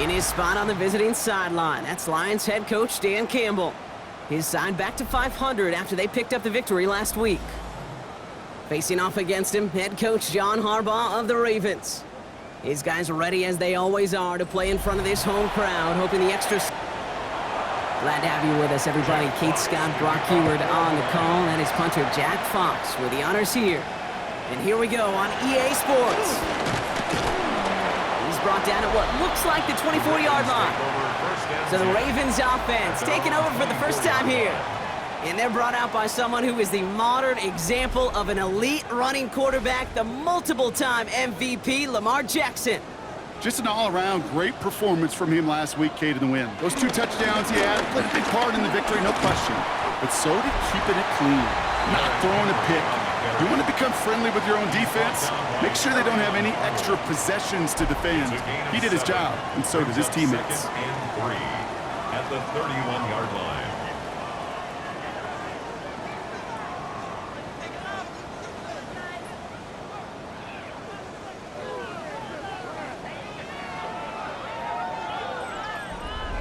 In his spot on the visiting sideline, that's Lions head coach Dan Campbell. His side back to 500 after they picked up the victory last week. Facing off against him, head coach John Harbaugh of the Ravens. His guys are ready, as they always are, to play in front of this home crowd, hoping the extra... Glad to have you with us, everybody. Kate Scott, Brock Heward on the call, and his punter Jack Fox with the honors here. And here we go on EA Sports. He's brought down at what looks like the 24-yard line. So the Ravens offense taking over for the first time here. And they're brought out by someone who is the modern example of an elite running quarterback, the multiple-time MVP, Lamar Jackson. Just an all-around great performance from him last week, Kate, in the win. Those 2 touchdowns he had played a big part in the victory, no question. But so did keeping it clean, not throwing a pick. You want to become friendly with your own defense? Make sure they don't have any extra possessions to defend. He did his job, and so did his teammates. At the 31-yard line.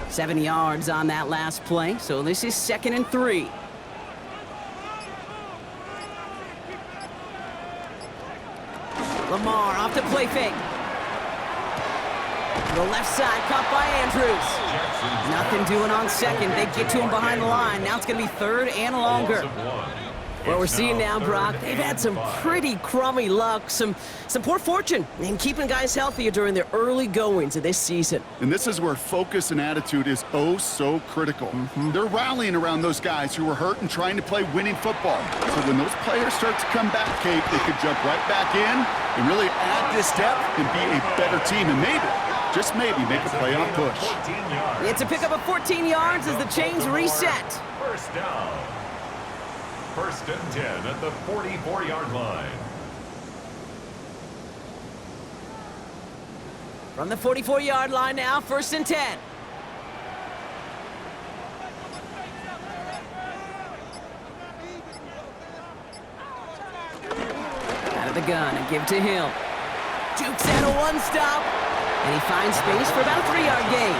Seven yards on that last play, so this is 2nd and 3. Lamar off the play fake. To the left side, caught by Andrews. Nothing doing on second. They get to him behind the line. Now it's going to be 3rd and longer. What we're seeing now, Brock, they've had some pretty crummy luck, some poor fortune in keeping guys healthier during their early goings of this season. And this is where focus and attitude is oh so critical. They're rallying around those guys who were hurt and trying to play winning football. So when those players start to come back, Kate, they could jump right back in and really add this step and be a better team, and maybe, just maybe, make a playoff push. It's a pickup of 14 yards as the chains reset. First down. 1st and 10 at the 44-yard line. From the 44-yard line now, 1st and 10. Out of the gun and give to Hill. Jukes out a one-stop. And he finds space for about a 3-yard gain.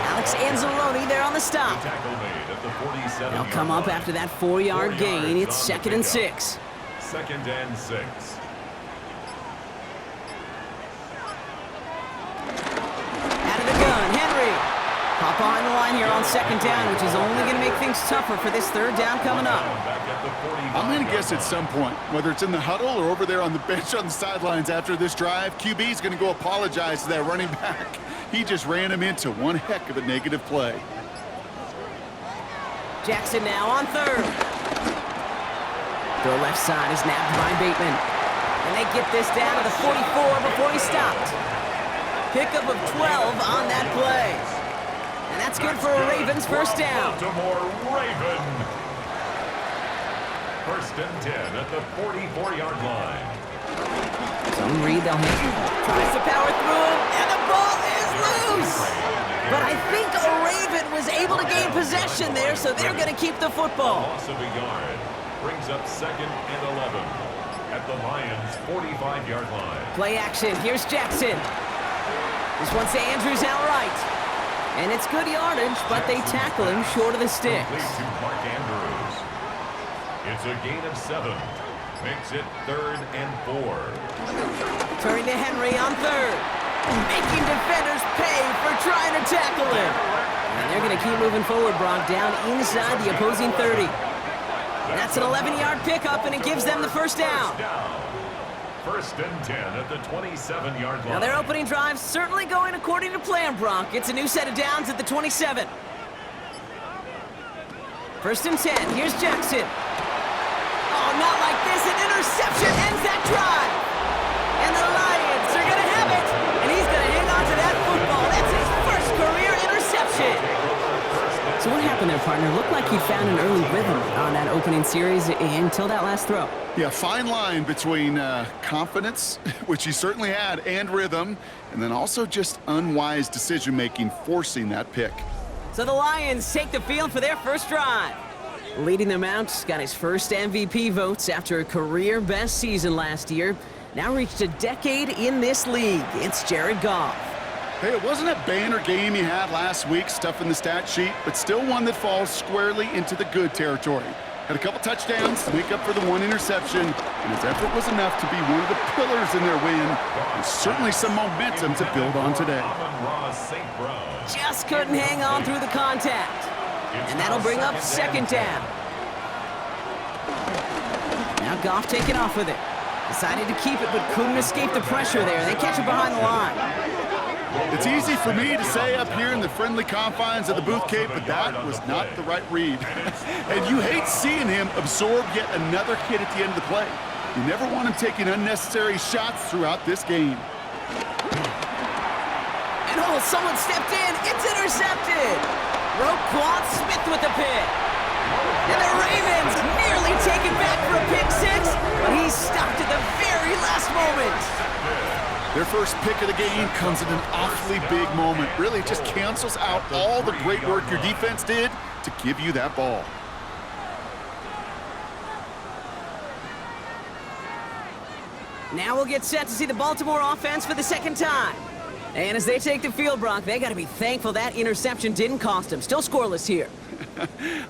Alex Anzalone there on the stop. They'll come up after that 4-yard gain. It's 2nd and 6. 2nd and 6. Out of the gun, Henry. Pop on the line here on 2nd down, which is only going to make things tougher for this 3rd down coming up. I'm going to guess at some point, whether it's in the huddle or over there on the bench on the sidelines after this drive, QB's going to go apologize to that running back. He just ran him into one heck of a negative play. Jackson now on 3rd. The left side is nabbed by Bateman. And they get this down to the 44 before he stopped. Pickup of 12 on that play. And that's good for a Ravens 1st down. Baltimore Ravens. 1st and 10 at the 44-yard line. Zone read, they'll hit. Tries to power through him, and the ball is loose. But I think a Raven was able to gain possession there, so they're going to keep the football. Loss of a yard brings up 2nd and 11 at the Lions' 45-yard line. Play action. Here's Jackson. This one's to Andrews outright. And it's good yardage, but they tackle him short of the sticks. Complete to Mark Andrews. It's a gain of 7. Makes it 3rd and 4. Turning to Henry on 3rd. Making defenders pay for trying to tackle him. And they're going to keep moving forward, Brock, down inside the opposing 30. That's an 11-yard pickup, and it gives them the 1st down. 1st and 10 at the 27-yard line. Now their opening drive certainly going according to plan, Brock. It's a new set of downs at the 27. 1st and 10. Here's Jackson. Oh, not like this. An interception ends that drive. And the Lions are going to have it. And he's going to hang on to that football. That's his 1st career interception. So what happened there, partner? Looked like he found an early rhythm on that opening series until that last throw. Yeah, fine line between confidence, which he certainly had, and rhythm, and then also just unwise decision-making, forcing that pick. So the Lions take the field for their 1st drive. Leading them out, got his 1st MVP votes after a career-best season last year. Now reached a decade in this league. It's Jared Goff. Hey, it wasn't a banner game he had last week, stuff in the stat sheet, but still one that falls squarely into the good territory. Had a couple touchdowns to make up for the one interception, and his effort was enough to be one of the pillars in their win, and certainly some momentum to build on today. Just couldn't hang on through the contact. And that'll bring up second down. Now Goff taking off with it. Decided to keep it, but couldn't escape the pressure there. They catch it behind the line. It's easy for me to say up here in the friendly confines of the booth, Kate, but that was not the right read. And you hate seeing him absorb yet another hit at the end of the play. You never want him taking unnecessary shots throughout this game. And oh, someone stepped in. It's intercepted. Roquan Smith with the pick. And the Ravens nearly take it back for a pick six, but he stopped at the very last moment. Their first pick of the game comes at an awfully big moment. Really just cancels out all the great work your defense did to give you that ball. Now we'll get set to see the Baltimore offense for the second time. And as they take the field, Brock, they got to be thankful that interception didn't cost them. Still scoreless here.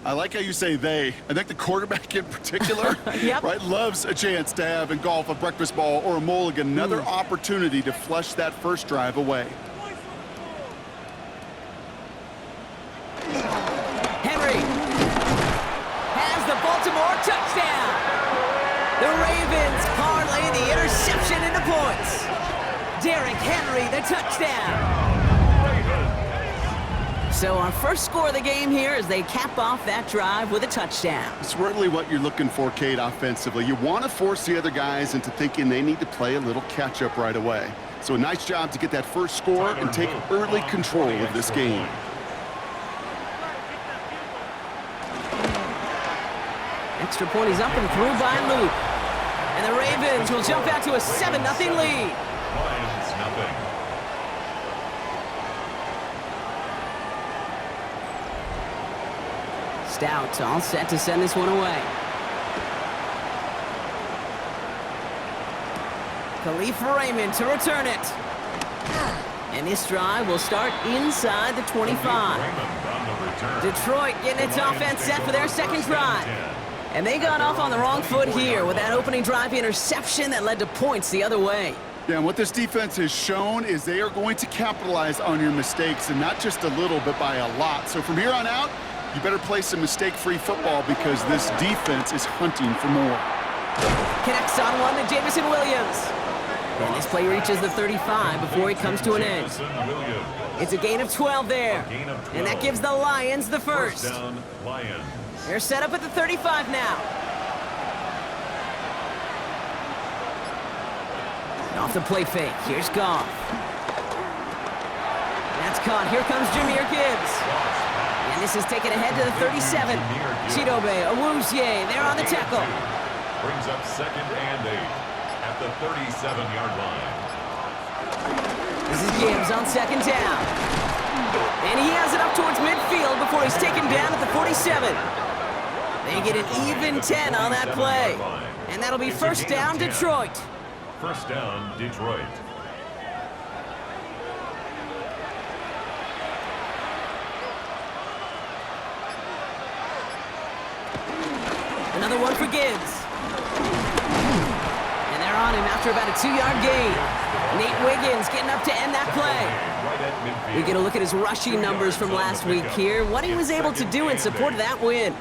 I like how you say they. I think the quarterback in particular Yep. right, loves a chance to have in golf a breakfast ball or a mulligan, another opportunity to flush that first drive away. Henry has the Baltimore touchdown. The Ravens parlay the interception into points. Derrick Henry, the touchdown. So our first score of the game here as they cap off that drive with a touchdown. It's really what you're looking for, Kate, offensively. You want to force the other guys into thinking they need to play a little catch-up right away. So a nice job to get that first score and take early control of this game. Extra point is up and through by Luke. And the Ravens will jump out to a 7-0 lead. Lions nothing. Stout all set to send this one away. Khalif Raymond to return it. And this drive will start inside the 25. Detroit getting its offense set for their second drive. And they got off on the wrong foot here with that opening drive interception that led to points the other way. Yeah, and what this defense has shown is they are going to capitalize on your mistakes, and not just a little, but by a lot. So from here on out, you better play some mistake-free football because this defense is hunting for more. Connects on one to Jamison Williams. And this play reaches the 35 before he comes to an end. It's a gain of 12 there. And that gives the Lions the first. Down, Lions. They're set up at the 35 now. Off the play fake. Here's Goff. That's caught. Here comes Jahmyr Gibbs. And this is taken ahead to the 37. Chidobe Awuzie, they're on the tackle. Brings up 2nd and 8 at the 37-yard line. This is Gibbs on second down. And he has it up towards midfield before he's taken down at the 47. They get an even 10 on that play. And that'll be first down, Detroit. First down, Detroit. Another one for Gibbs. And they're on him after about a 2-yard gain. Nate Wiggins getting up to end that play. We get a look at his rushing numbers from last week here, what he was able to do in support of that win.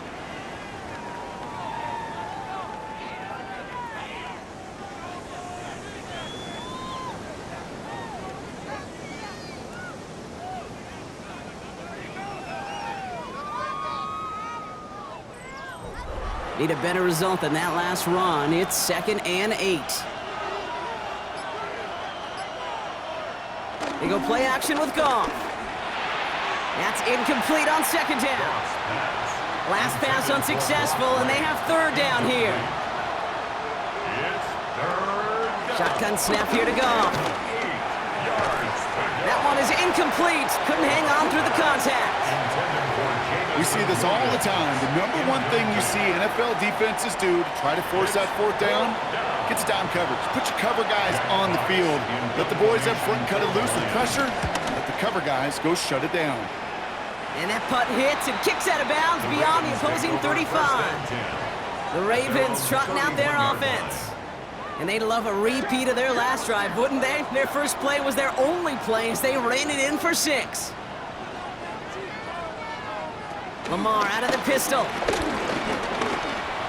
Need a better result than that last run. It's 2nd and 8. They go play action with Goff. That's incomplete on second down. Last pass unsuccessful, and they have third down here. Shotgun snap here to Goff. That one is incomplete. Couldn't hang on through the contact. We see this all the time. The number one thing you see NFL defenses do to try to force that fourth down, gets down coverage. Put your cover guys on the field. Let the boys up front cut it loose with pressure. but the cover guys go shut it down. And that punt hits and kicks out of bounds beyond the opposing 35. The Ravens trotting out their offense. And they'd love a repeat of their last drive, wouldn't they? Their first play was their only play as they ran it in for 6. Lamar out of the pistol.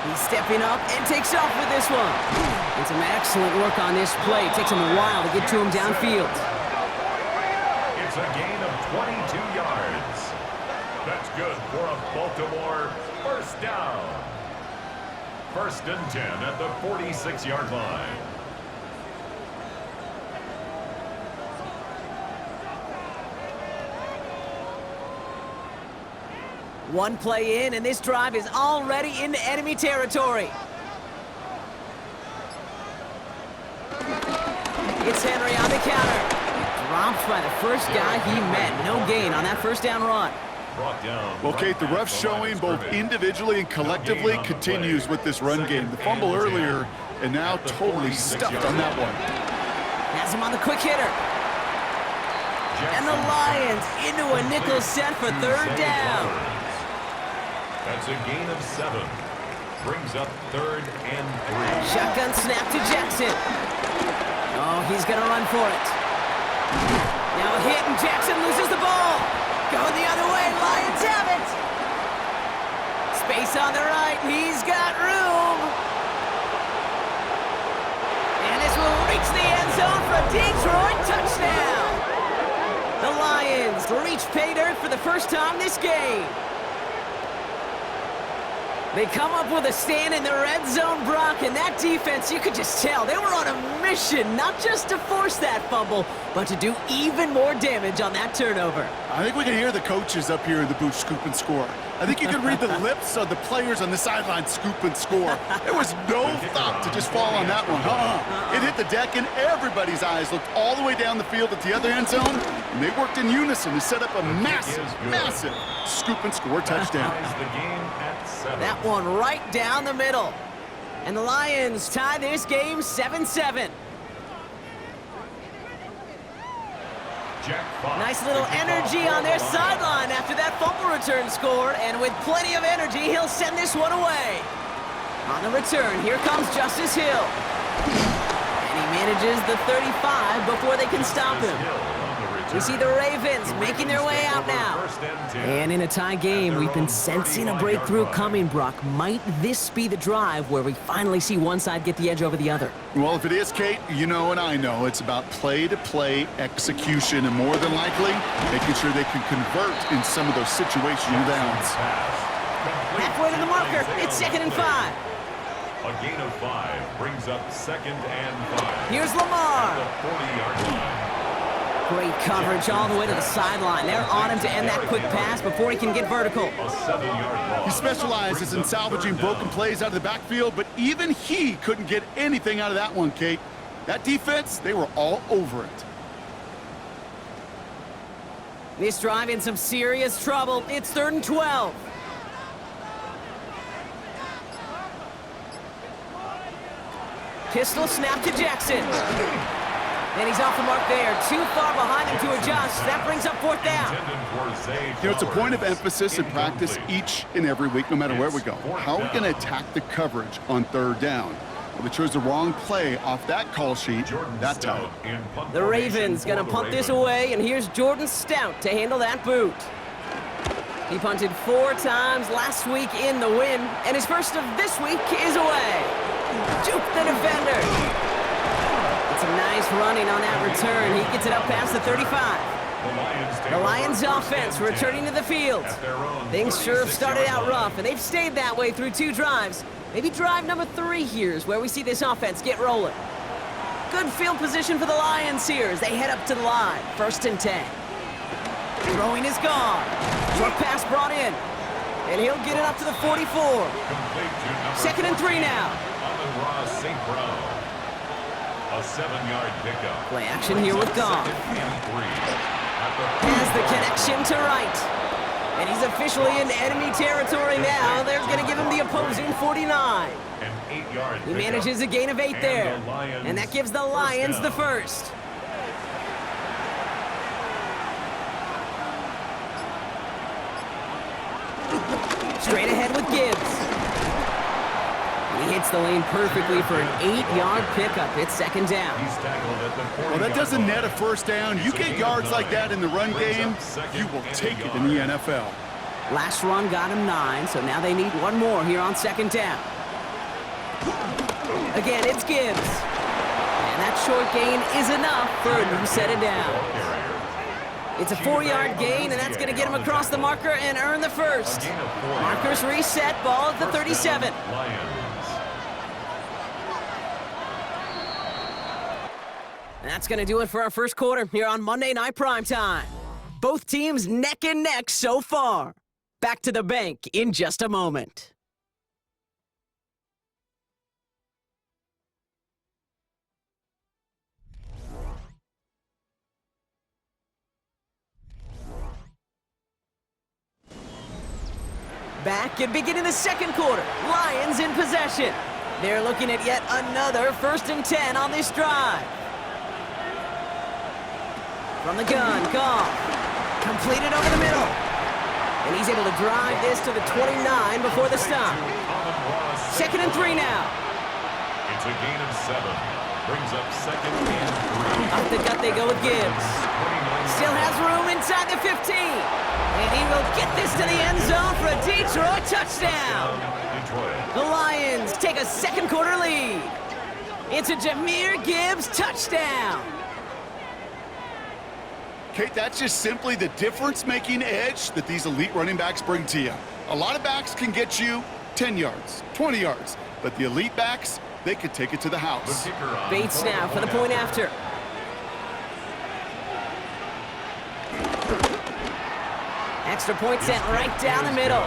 He's stepping up and takes off with this one. And some excellent work on this play. It takes him a while to get to him downfield. It's a gain of 22 yards. That's good for a Baltimore first down. 1st and 10 at the 46-yard line. One play in, and this drive is already into enemy territory. It's Henry on the counter. Dropped by the first guy he met. No gain on that first down run. Well, Kate, the rough showing both individually and collectively continues with this run game. The fumble earlier, and now totally stuffed on that one. Has him on the quick hitter. And the Lions into a nickel set for 3rd down. That's a gain of 7. Brings up 3rd and 3. Shotgun snap to Jackson. Oh, he's going to run for it. Now a hit, and Jackson loses the ball. Going the other way, Lions have it. Space on the right, he's got room. And this will reach the end zone for a Detroit touchdown. The Lions reach pay dirt for the first time this game. They come up with a stand in the red zone, Brock, and that defense, you could just tell, they were on a mission, not just to force that fumble, but to do even more damage on that turnover. I think we can hear the coaches up here in the booth scoop and score. I think you can read the lips of the players on the sideline scoop and score. There was no thought to just fall on that one. It hit the deck, and everybody's eyes looked all the way down the field at the other end zone, and they worked in unison to set up a massive scoop and score touchdown. That one right down the middle. And the Lions tie this game 7-7. Nice little energy on their sideline after that fumble return score, and with plenty of energy, he'll send this one away. On the return, here comes Justice Hill. And he manages the 35 before they can stop him. We see the Ravens making their way out now. And in a tie game, we've been sensing a breakthrough coming, Brock. Might this be the drive where we finally see one side get the edge over the other? Well, if it is, Kate, you know and I know it's about play-to-play execution, and more than likely, making sure they can convert in some of those situational downs. Halfway to the marker, it's 2nd and 5. A gain of 5 brings up 2nd and 5. Here's Lamar. At the 40-yard line. Great coverage all the way to the sideline. They're on him to end that quick pass before he can get vertical. He specializes in salvaging broken plays out of the backfield, but even he couldn't get anything out of that one, Kate. That defense, they were all over it. This drive in some serious trouble. It's 3rd and 12. Pistol snap to Jackson. And he's off the mark there. Too far behind him to adjust. That brings up 4th down. You know, it's a point of emphasis in practice each and every week, no matter where we go. How are we going to attack the coverage on 3rd down? Well, they chose the wrong play off that call sheet that time. The Ravens going to punt this away, and here's Jordan Stout to handle that boot. He punted 4 times last week in the win, and his first of this week is away. Juke the defender. Some nice running on that return. He gets it up past the 35. The Lions offense returning to the field. Things sure have started out rough, and they've stayed that way through 2 drives. Maybe drive number 3 here is where we see this offense get rolling. Good field position for the Lions here as they head up to the line. 1st and 10. Throwing is gone. Short pass brought in. And he'll get it up to the 44. 2nd and 3 now. Amon-Ra St. Brown. A 7-yard pickup. Play action here with Goff. Has the connection to right. And he's officially in enemy territory now. They're going to give him the opposing 49. An 8-yard He manages a gain of 8 there. And that gives the Lions the first. Straight ahead with Gibbs. He hits the lane perfectly for an 8-yard pickup. It's second down. He's tackled at the 40-yard Well, that doesn't line. net a first down. You get yards like that in the run game, you will take it in the NFL. Last run got him 9, so now they need one more here on second down. Again, it's Gibbs. And that short gain is enough for a new set of downs. It's a 4-yard gain, and that's going to get him across the marker and earn the first. Markers reset, ball at the 37. And that's going to do it for our first quarter here on Monday Night Primetime. Both teams neck and neck so far. Back to the bank in just a moment. Back and beginning the second quarter. Lions in possession. They're looking at yet another 1st and 10 on this drive. From the gun, Goff. Completed over the middle. And he's able to drive this to the 29 before the stop. 2nd and 3 now. It's a gain of 7. Brings up 2nd and 3. Up the gut they go with Gibbs. Still has room inside the 15. And he will get this to the end zone for a Detroit touchdown. The Lions take a second quarter lead. It's a Jahmyr Gibbs touchdown. Kate, that's just simply the difference-making edge that these elite running backs bring to you. A lot of backs can get you 10 yards, 20 yards, but the elite backs, they could take it to the house. Bates now for the point after. Extra point sent right down the middle.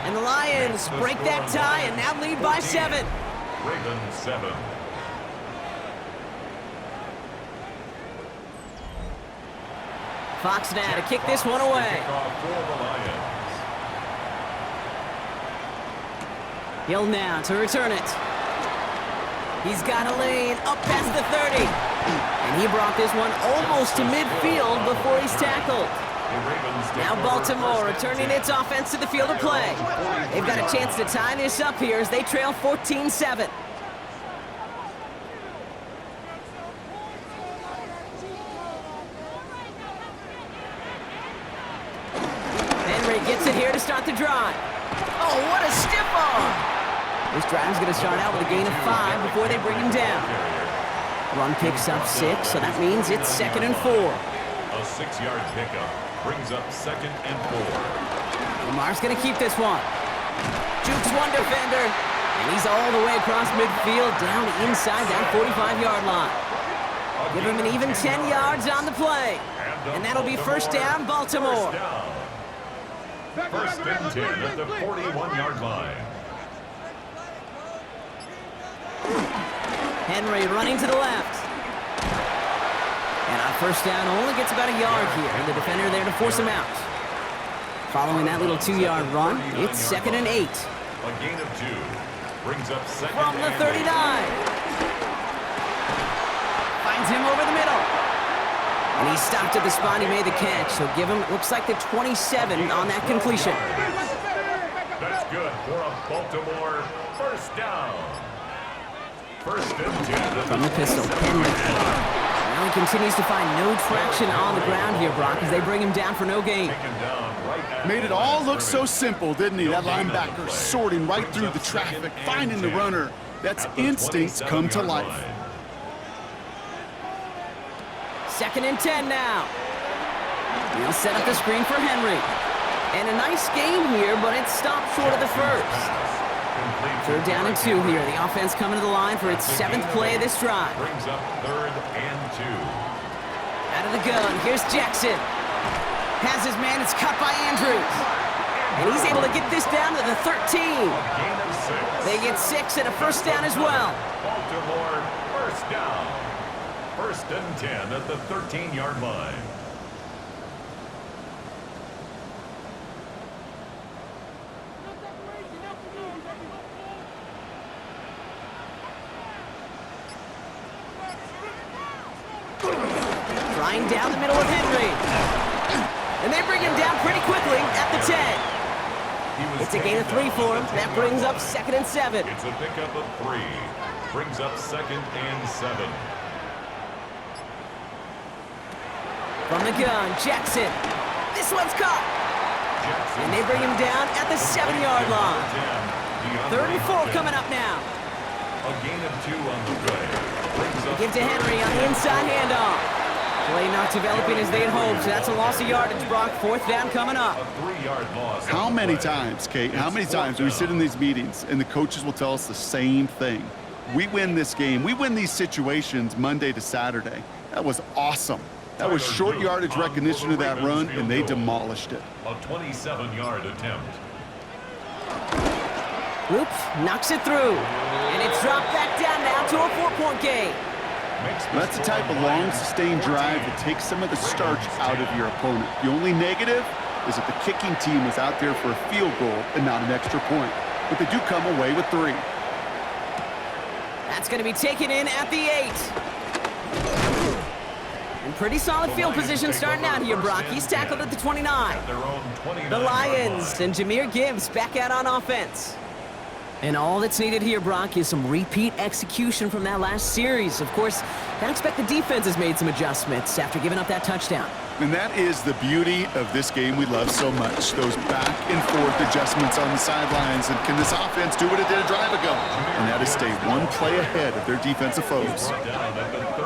And the Lions break that tie and now lead by 7. Ravens 7. Fox now to kick this one away. Hill now to return it. He's got a lane up past the 30. And he brought this one almost to midfield before he's tackled. Now Baltimore returning its offense to the field of play. They've got a chance to tie this up here as they trail 14-7. Henry gets it here to start the drive. Oh, what a stiff arm! This drive's going to start out with a gain of 5 before they bring him down. Run picks up 6, so that means it's 2nd and 4. A 6-yard pickup brings up 2nd and 4. Lamar's going to keep this one. Jukes one defender, and he's all the way across midfield down inside that 45-yard line. Give him an even 10 yards on the play. And that'll be first down, Baltimore. First and 10 at the 41-yard line. Henry running to the left. And on first down, only gets about a yard here. And the defender there to force him out. Following that little 2-yard run, it's 2nd and 8. A gain of 2 brings up 2nd From the 39. Finds him over the middle. And he stopped at the spot he made the catch. So give him, looks like the 27 on that completion. That's good for a Baltimore first down. First and 10. From the pistol, Henry. Now he continues to find no traction on the ground here, Brock, as they bring him down for no gain. Made it all look so simple, didn't he? That linebacker sorting right through the traffic, finding the runner. That's instincts come to life. 2nd and 10 now. He'll set up the screen for Henry. And a nice game here, but it's stopped short of the first. 3rd down and 2 here. The offense coming to the line for its 7th play of this drive. Brings up 3rd and 2. Out of the gun, here's Jackson. Has his man, it's cut by Andrews. And he's able to get this down to the 13. Gain of 6. They get 6 and a first down as well. Baltimore first down. First and 10 at the 13-yard line. Flying down the middle of Henry. And they bring him down pretty quickly at the 10. It's a gain of 3 for him. That brings up 2nd and 7. It's a pickup of 3. Brings up 2nd and 7. From the gun, Jackson. This one's caught. And they bring him down at the 7-yard line. 3rd and 4 coming up now. A gain of 2 on the play. Give to Henry on the inside handoff. Play not developing as they had hoped, so that's a loss of yardage, Brock. 4th down coming up. A 3-yard loss. How many times, Kate, how many times do we sit in these meetings and the coaches will tell us the same thing? We win this game. We win these situations Monday to Saturday. That was awesome. That was short yardage recognition of that run, and they demolished it. A 27-yard attempt. Oops, knocks it through. And it's dropped back down now to a 4-point game. That's the type of long, sustained drive that takes some of the starch out of your opponent. The only negative is that the kicking team was out there for a field goal and not an extra point. But they do come away with 3. That's going to be taken in at the 8. And pretty solid field position starting out here, Brock. He's tackled at the 29. The Lions and Jahmyr Gibbs back out on offense. And all that's needed here, Brock, is some repeat execution from that last series. Of course, I expect the defense has made some adjustments after giving up that touchdown. And that is the beauty of this game we love so much, those back and forth adjustments on the sidelines. And can this offense do what it did a drive ago? And that is stay 1 play ahead of their defensive foes.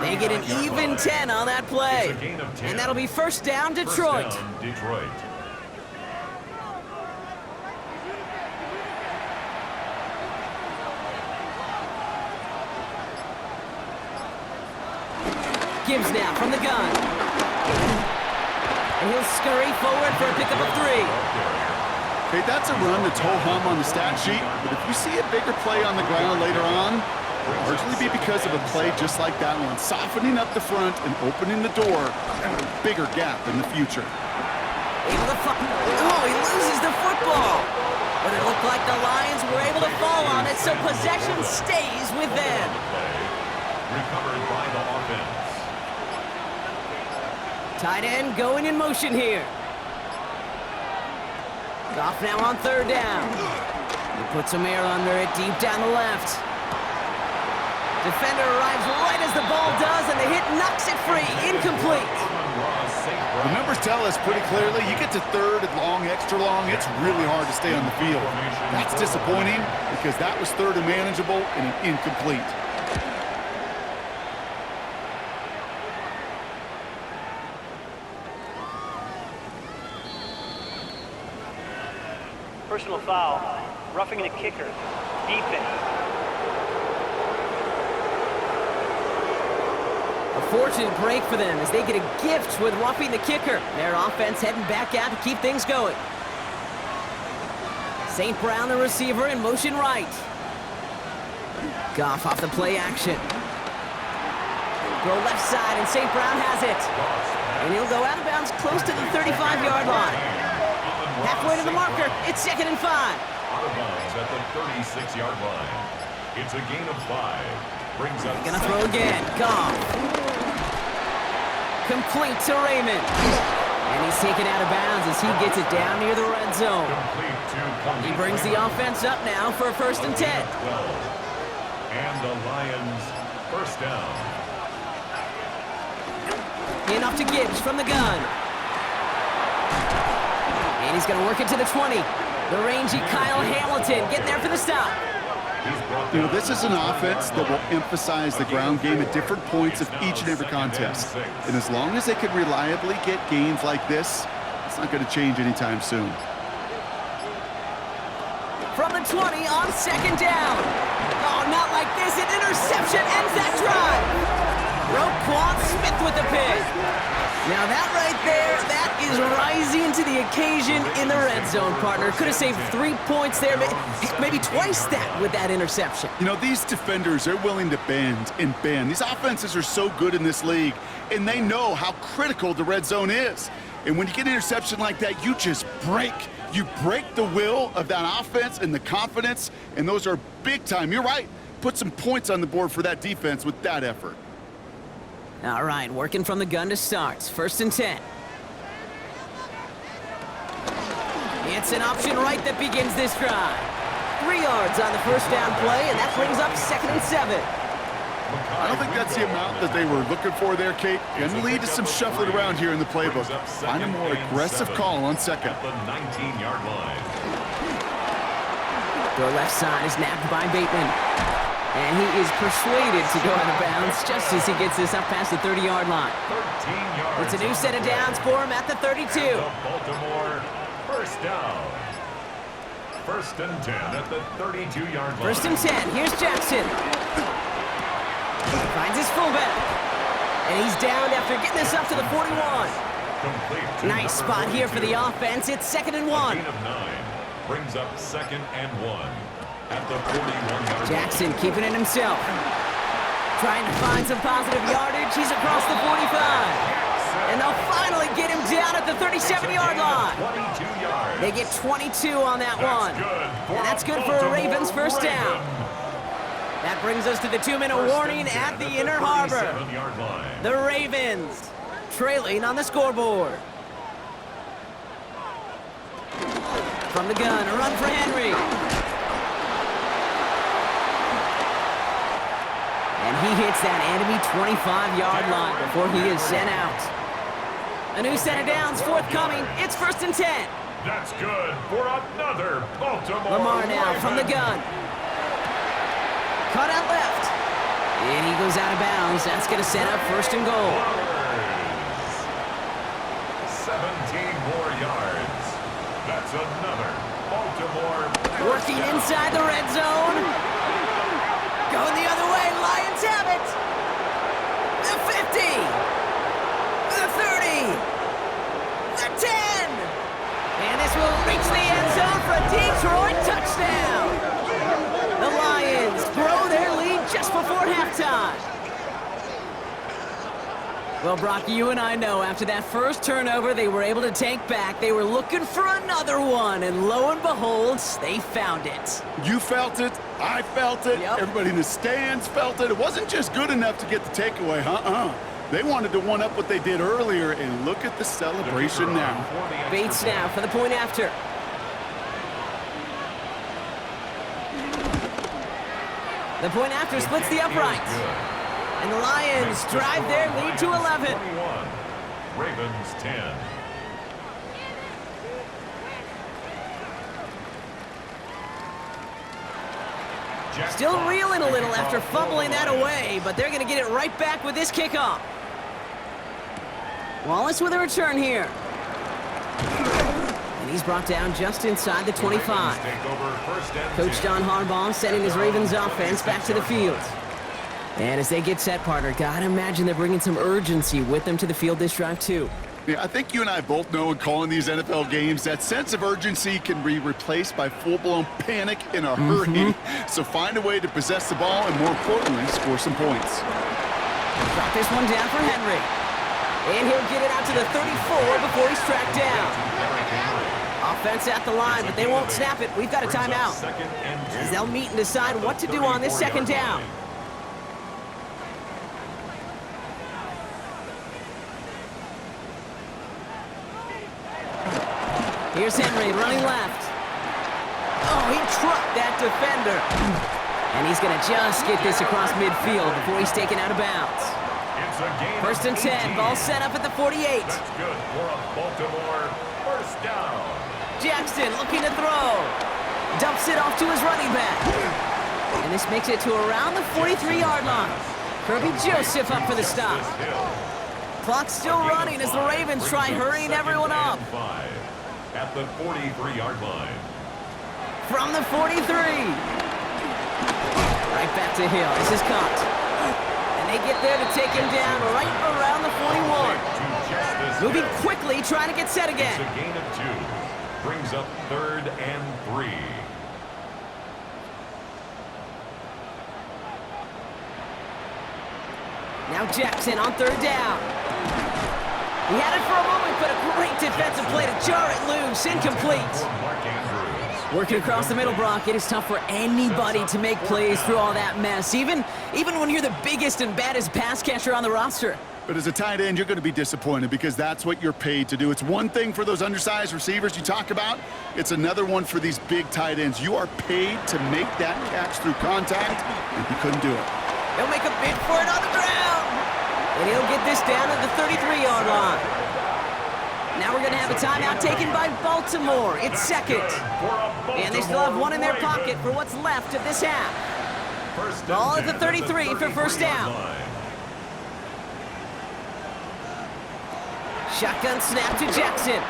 They get an even 10 on that play. And that'll be 1st down, Detroit. Gibbs now from the gun. And he'll scurry forward for a pickup of 3. Okay, that's a run that's ho-hum on the stat sheet, but if you see a bigger play on the ground later on, it'll largely be because of a play just like that one, softening up the front and opening the door and a bigger gap in the future. Oh, he loses the football. But it looked like the Lions were able to fall on it, so possession stays with them. Recovered by the offense. Tight end going in motion here. Goff now on 3rd down. He puts some air under it deep down the left. Defender arrives right as the ball does, and the hit knocks it free. Incomplete. The numbers tell us pretty clearly, you get to 3rd and long, extra long, it's really hard to stay on the field. That's disappointing because that was 3rd and manageable and an incomplete. Personal foul, roughing the kicker, defense. A fortunate break for them as they get a gift with roughing the kicker. Their offense heading back out to keep things going. St. Brown, the receiver, in motion right. Goff off the play action. Go left side, and St. Brown has it. And he'll go out of bounds close to the 35-yard line. Halfway to the marker, it's 2nd and 5. Out of bounds at the 36-yard line. It's a gain of 5. Brings up. Gonna throw again. Goff. Complete to Raymond. And he's taken out of bounds as he gets it down near the red zone. He brings the offense up now for a 1st and 10. 12. And the Lions 1st down. In off to Gibbs from the gun. And he's going to work it to the 20. The rangy Kyle Hamilton getting there for the stop. You know, this is an offense that will emphasize the ground game at different points of each and every contest. And as long as they can reliably get gains like this, it's not going to change anytime soon. From the 20 on 2nd down. Oh, not like this. An interception ends that drive. Roquan Smith with the pick. Now that right there, that is rising to the occasion in the red zone, partner. Could have saved 3 points there, maybe twice that with that interception. You know, these defenders, they're willing to bend and bend. These offenses are so good in this league, and they know how critical the red zone is. And when you get an interception like that, you just break. You break the will of that offense and the confidence, and those are big time. You're right. Put some points on the board for that defense with that effort. All right, working from the gun to start. 1st and 10. It's It's an option right that begins this drive. 3 yards on the first down play, and that brings up 2nd and 7. I don't think that's the amount that they were looking for there, Kate. Going to lead to some shuffling around here in the playbook. Find a more aggressive call on 2nd. At the 19-yard line. Their left side is nabbed by Bateman. And he is persuaded to go out of bounds just as he gets this up past the 30-yard line. 13 yards. It's a new set of downs for him at the 32. The Baltimore first down. 1st and 10 at the 32-yard line. 1st and 10. Here's Jackson. Finds his fullback. And he's down after getting this up to the 41. Complete to Nice spot here for the offense. It's 2nd and 1. Gain of 9 brings up 2nd and 1 at the 41-yard Jackson keeping it himself. Trying to find some positive yardage. He's across the 45. And they'll finally get him down at the 37-yard line. 22 yards. They get 22 on that one. Good And that's good for a Ravens first down. That brings us to the 2-minute warning at the Inner Harbor. 47-yard line. The Ravens trailing on the scoreboard. From the gun, a run for Henry. And he hits that enemy 25-yard line before he is sent out. A new set of downs forthcoming. It's 1st and 10. That's good for another Baltimore Lamar now from the gun. Cut out left. And he goes out of bounds. That's going to set up 1st and goal. 17 more yards. That's another Baltimore. Working inside the red zone. Going the other way. Lions have it. The 50. The 30. The 10. And this will reach the end zone for a Detroit touchdown. The Lions grow their lead just before halftime. Well, Brock, you and I know after that first turnover, they were able to take back. They were looking for another one, and lo and behold, they found it. You felt it. I felt it. Yep. Everybody in the stands felt it. It wasn't just good enough to get the takeaway. They wanted to one-up what they did earlier, and look at the celebration now. Bates now for the point after. The point after splits the uprights. And the Lions drive their lead to 11. 21. Ravens 10. Still reeling a little after fumbling that away, but they're going to get it right back with this kickoff. Wallace with a return here. And he's brought down just inside the 25. Coach John Harbaugh sending his Ravens offense back to the field. And as they get set, partner, gotta imagine they're bringing some urgency with them to the field this drive, too. Yeah, I think you and I both know in calling these NFL games that sense of urgency can be replaced by full-blown panic in a hurry. So find a way to possess the ball and, more importantly, score some points. Drop this one down for Henry. And he'll get it out to the 34 before he's tracked down. Offense at the line, but they won't snap it. We've got a timeout. As they'll meet and decide what to do on this 2nd down. Here's Henry running left. Oh, he trucked that defender. And he's going to just get this across midfield before he's taken out of bounds. It's a game 1st and 10, ball set up at the 48. That's good for a Baltimore first down. Jackson looking to throw. Dumps it off to his running back. And this makes it to around the 43-yard line. Kirby Joseph up for the stop. Clock's still running as the Ravens try hurrying everyone up. At the 43-yard line. From the 43. Right back to Hill. This is caught. And they get there to take him down right around the 41. Moving quickly, trying to get set again. It's a gain of 2. Brings up 3rd and 3. Now Jackson on 3rd down. He had it for a moment, but a great defensive play to jar it loose. Incomplete. Working across the middle, Brock, it is tough for anybody to make plays through all that mess, even when you're the biggest and baddest pass catcher on the roster. But as a tight end, you're going to be disappointed because that's what you're paid to do. It's one thing for those undersized receivers you talk about. It's another one for these big tight ends. You are paid to make that catch through contact, and he couldn't do it. He'll make a bid for it on the ground. And he'll get this down at the 33-yard line. Now we're going to have a timeout taken by Baltimore. It's second. And they still have one in their pocket for what's left of this half. Ball at the 33 for first down. Shotgun snap to Jackson.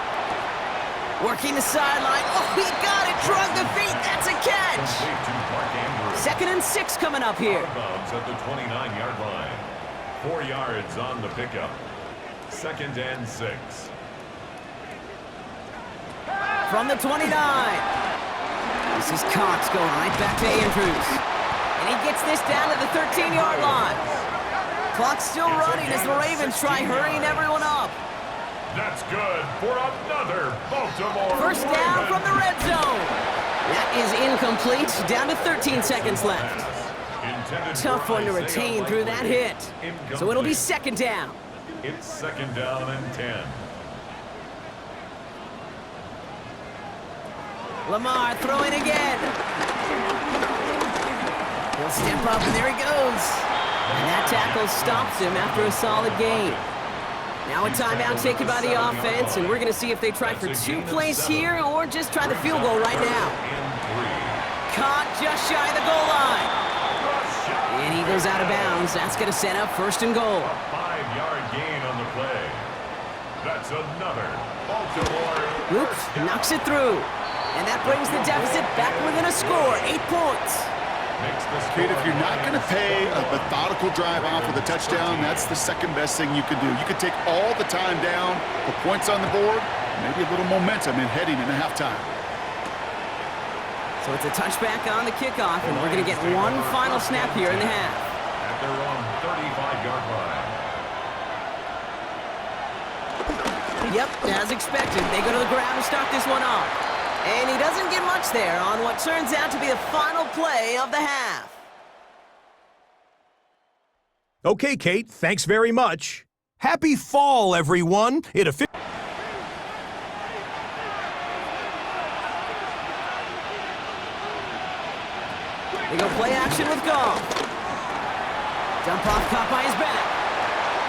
Working the sideline. Oh, he got it. Drug the feet. That's a catch. 2nd and 6 coming up here. At the 29-yard line. 4 yards on the pickup. 2nd and 6. From the 29. This is Cox going right back to Andrews. And he gets this down to the 13-yard line. Clock's still running as the Ravens try hurrying everyone up. That's good for another Baltimore First down from the red zone. That is incomplete. Down to 13 seconds left. Tough one to retain through that hit. So it'll be 2nd down. It's 2nd down and 10. Lamar throwing again. He'll step up, and there he goes. And that tackle stops him after a solid gain. Now a timeout taken by the offense, and we're going to see if they try for 2 plays here or just try the field goal right now. Caught just shy of the goal line. And he goes out of bounds. That's going to set up 1st and goal. A 5-yard gain on the play. That's another Baltimore. Oops, knocks it through. And that brings the deficit back within a score, 8 points. Kate, if you're not going to pay a methodical drive off with a touchdown, that's the second best thing you could do. You could take all the time down, put points on the board, maybe a little momentum in heading into halftime. So it's a touchback on the kickoff, and we're going to get one final snap here in the half. At their own 35-yard line. Yep, as expected, they go to the ground to start this one off. And he doesn't get much there on what turns out to be the final play of the half. Okay, Kate, thanks very much. Happy fall, everyone. They go play action with Goff. Dump off caught by his back.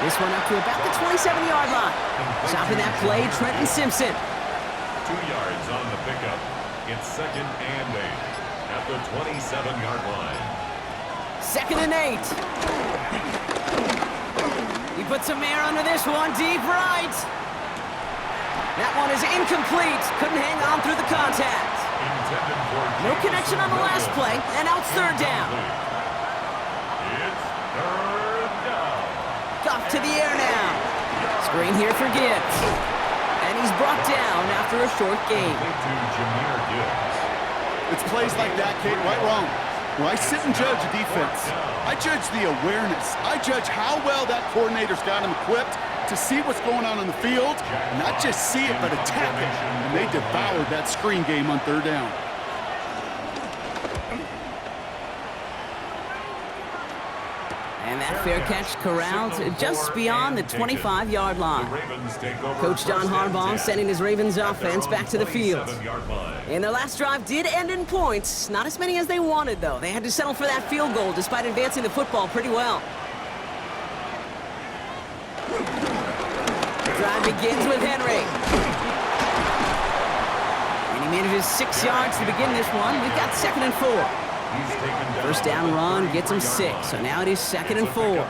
This one up to about the 27-yard line. Stopping that play, Trenton Simpson. 2 yards on the pickup. It's 2nd and 8 at the 27-yard line. 2nd and 8. He puts some air under this one, deep right. That one is incomplete. Couldn't hang on through the contact. No connection on the last play, and now it's 3rd down. It's 3rd down. Goff to the air now. Screen here for Gibbs. And he's brought down after a short gain. It's plays like that, Kate, right wrong. When I sit and judge a defense, I judge the awareness. I judge how well that coordinator's got him equipped to see what's going on the field, and not just see it, but attack it. And they devoured that screen game on 3rd down. And that fair catch corralled just beyond the 25-yard line. Coach John Harbaugh sending his Ravens offense back to the field. And their last drive did end in points. Not as many as they wanted, though. They had to settle for that field goal despite advancing the football pretty well. The drive begins with Henry. And he manages 6 yards to begin this one. We've got 2nd and 4. First down run gets him 6, so now it is 2nd and 4.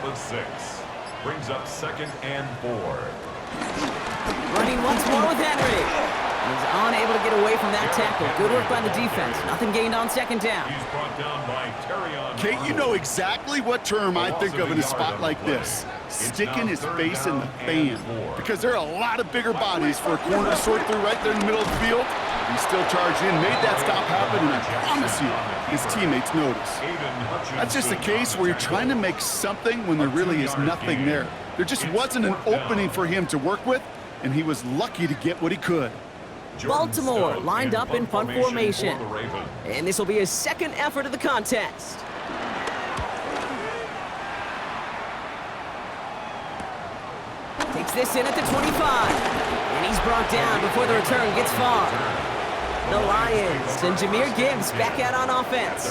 Brings up 2nd and 4. Running once more with Henry. He's unable to get away from that tackle. Good work by the defense. Nothing gained on 2nd down. He's brought down by Kate, you know exactly what term I think of in a spot like this. Sticking his face in the fan. Because there are a lot of bigger bodies for a corner to sort through right there in the middle of the field. He still charged in, made that stop happen, and I promise you, his teammates notice. That's just a case where you're trying to make something when there really is nothing there. There just wasn't an opening for him to work with, and he was lucky to get what he could. Baltimore lined up in punt formation. And this will be his 2nd effort of the contest. Takes this in at the 25. And he's brought down before the return gets far. The Lions and Jahmyr Gibbs back out on offense.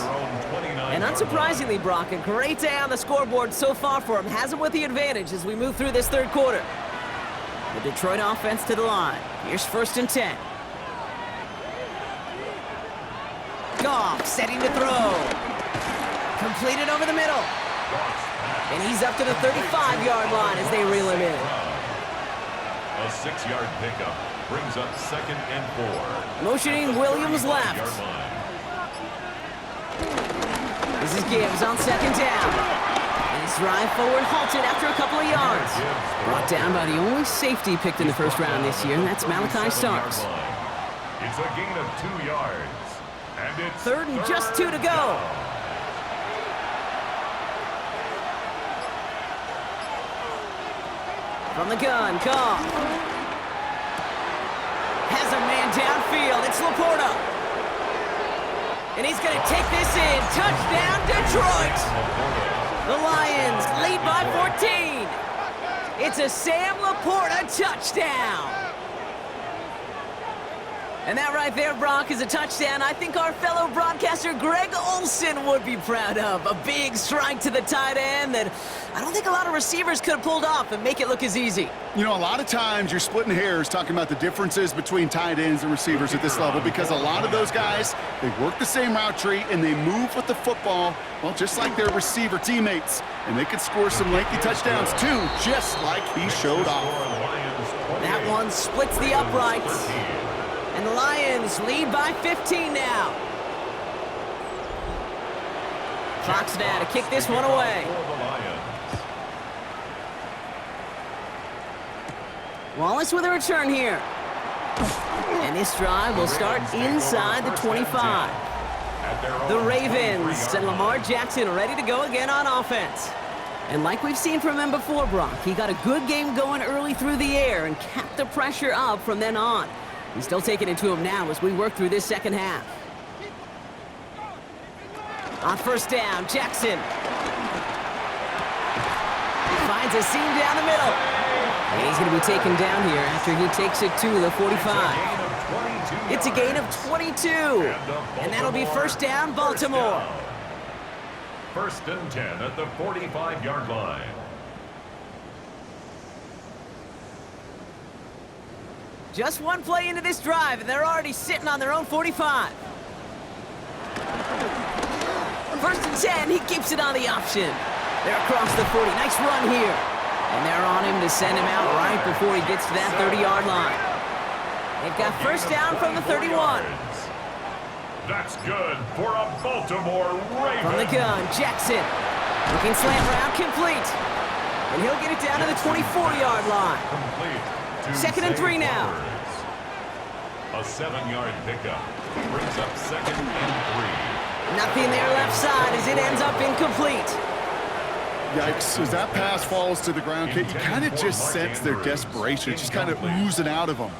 And unsurprisingly, Brock, a great day on the scoreboard so far for him. Has him with the advantage as we move through this third quarter. The Detroit offense to the line. Here's 1st and 10. Goff setting to throw. Completed over the middle. And he's up to the 35-yard line as they reel him in. A 6-yard pickup brings up 2nd and 4. Motioning Williams left. This is Gibbs on 2nd down. And his drive forward halted after a couple of yards. Brought down by the only safety picked in the first round this year, and that's Malachi Starks. It's a gain of 2 yards. And it's 3rd and just 2 to go. From the gun, Goff. Has a man downfield. It's Laporta. And he's going to take this in. Touchdown, Detroit. The Lions lead by 14. It's a Sam Laporta touchdown. And that right there, Brock, is a touchdown I think our fellow broadcaster Greg Olsen would be proud of. A big strike to the tight end that I don't think a lot of receivers could have pulled off and make it look as easy. You know, a lot of times you're splitting hairs talking about the differences between tight ends and receivers at this level because a lot of those guys, they work the same route tree and they move with the football, well, just like their receiver teammates. And they could score some lengthy touchdowns too, just like he showed off. That one splits the uprights. And the Lions lead by 15 now. Fox now to kick this one away. Wallace with a return here. And this drive will start inside the 25. The Ravens and Lamar Jackson ready to go again on offense. And like we've seen from him before, Brock, he got a good game going early through the air and kept the pressure up from then on. He's still taking it to him now as we work through this second half. On 1st down, Jackson. Finds a seam down the middle. And he's going to be taken down here after he takes it to the 45. It's a gain of 22. And that'll be 1st down, Baltimore. 1st and 10 at the 45-yard line. Just one play into this drive, and they're already sitting on their own 45. 1st and 10, he keeps it on the option. They're across the 40. Nice run here. And they're on him to send him out right before he gets to that 30-yard line. They've got 1st down from the 31. That's good for a Baltimore Ravens. From the gun, Jackson. Looking slant route, complete. And he'll get it down to the 24-yard line. Complete. 2nd and 3 now. A 7-yard pickup brings up 2nd and 3. Nothing there left side as it ends up incomplete. Yikes, as that pass falls to the ground, Kate, you kind of just sense their desperation, just kind of oozing out of them.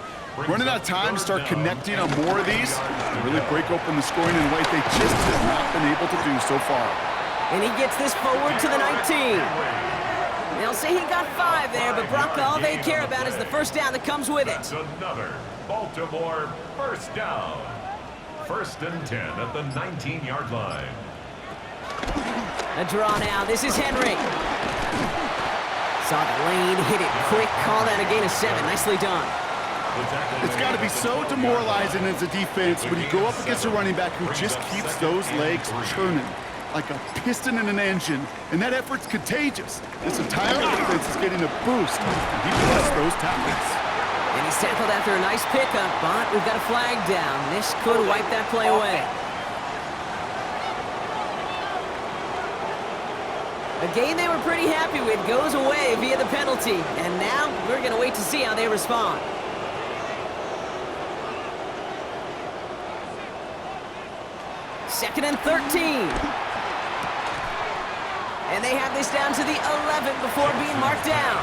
Running out of time to start connecting on more of these and really break open the scoring in a way they just have not been able to do so far. And he gets this forward to the 19. They'll say he got 5 there, but Brock, all they care about is the 1st down that comes with it. That's another Baltimore 1st down. 1st and 10 at the 19-yard line. A draw now. This is Henry. Saw the lane, hit it quick, call that a gain of 7. Nicely done. It's got to be so demoralizing as a defense when you go up against a running back who just keeps those legs churning like a piston in an engine, and that effort's contagious. This entire offense is getting a boost, and he busts those tackles. And he's tackled after a nice pickup, but we've got a flag down. This could wipe that play away. A game they were pretty happy with goes away via the penalty, and now we're going to wait to see how they respond. Second and 13. And they have this down to the 11 before being marked down.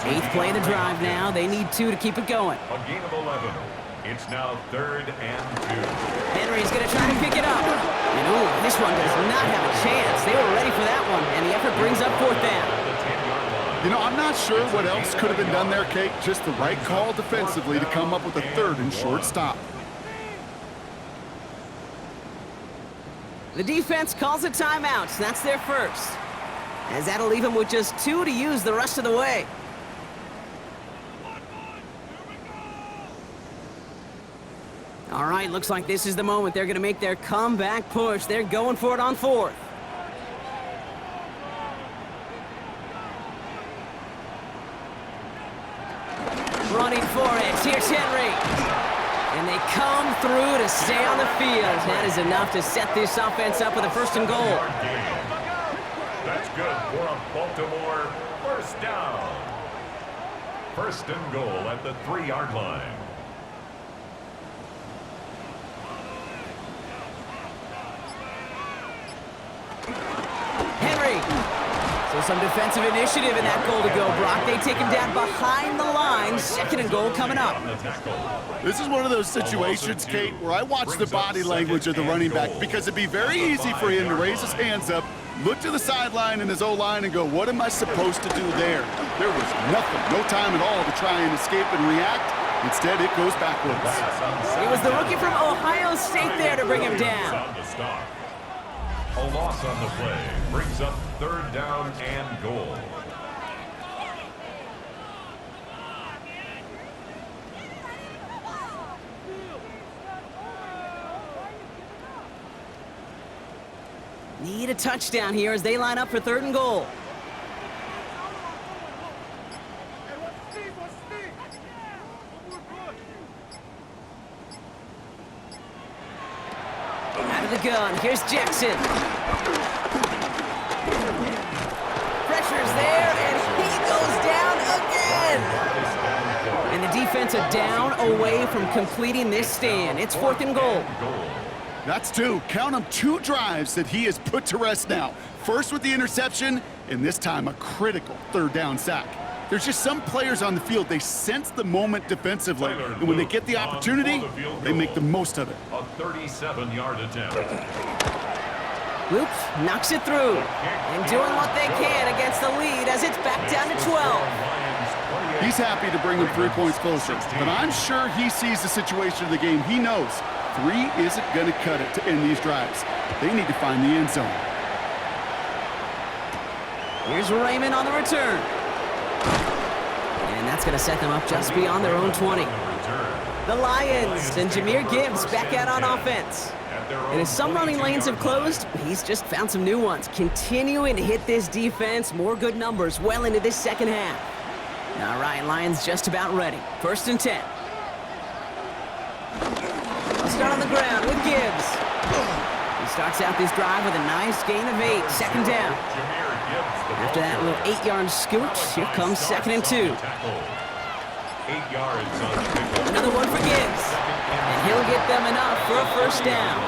8th play of the drive now. They need 2 to keep it going. A gain of 11. It's now 3rd and 2. Henry's going to try to pick it up. And this one does not have a chance. They were ready for that one, and the effort brings up 4th down. The 10-yard line. You know, I'm not sure what else could have been done there, Kate. Just the right call defensively to come up with a 3rd and short stop. The defense calls a timeout. That's their first. As that'll leave them with just 2 to use the rest of the way. All right, looks like this is the moment they're going to make their comeback push. They're going for it on 4th. Running for it. Here's Henry. And they come through to stay on the field. That is enough to set this offense up with a 1st and goal. That's good for a Baltimore 1st down. 1st and goal at the 3-yard line. Henry. So some defensive initiative in that goal to go, Brock. They take him down behind the line. 2nd and goal coming up. This is one of those situations, Kate, where I watch the body language of the running back because it'd be very easy for him to raise his hands up, look to the sideline in his O-line and go, what am I supposed to do there? There was nothing, no time at all to try and escape and react. Instead, it goes backwards. It was the rookie from Ohio State there to bring him down. A loss on the play brings up 3rd down and goal. Need a touchdown here as they line up for 3rd and goal. Out of the gun, here's Jackson. Pressure's there, and he goes down again. And the defense a down away from completing this stand. It's 4th and goal. That's 2. Count them 2 drives that he has put to rest now. First with the interception, and this time a critical 3rd down sack. There's just some players on the field, they sense the moment defensively, and when they get the opportunity, they make the most of it. A 37-yard attempt. Luke knocks it through, and doing what they can against the lead as it's back down to 12. He's happy to bring them 3 points closer, but I'm sure he sees the situation of the game. He knows 3 isn't going to cut it to end these drives. They need to find the end zone. Here's Raymond on the return. And that's going to set them up just beyond their own 20. The Lions and Jahmyr Gibbs back out on offense. And as some running lanes have closed, he's just found some new ones. Continuing to hit this defense, more good numbers well into this 2nd half. All right, Lions just about ready. 1st and 10. They'll start on the ground with Gibbs. He starts out this drive with a nice gain of 8. 2nd down. After that little 8-yard scoot, here comes 2nd and 2. 8 yards on the pickup. Another one for Gibbs. And he'll get them enough for a 1st down.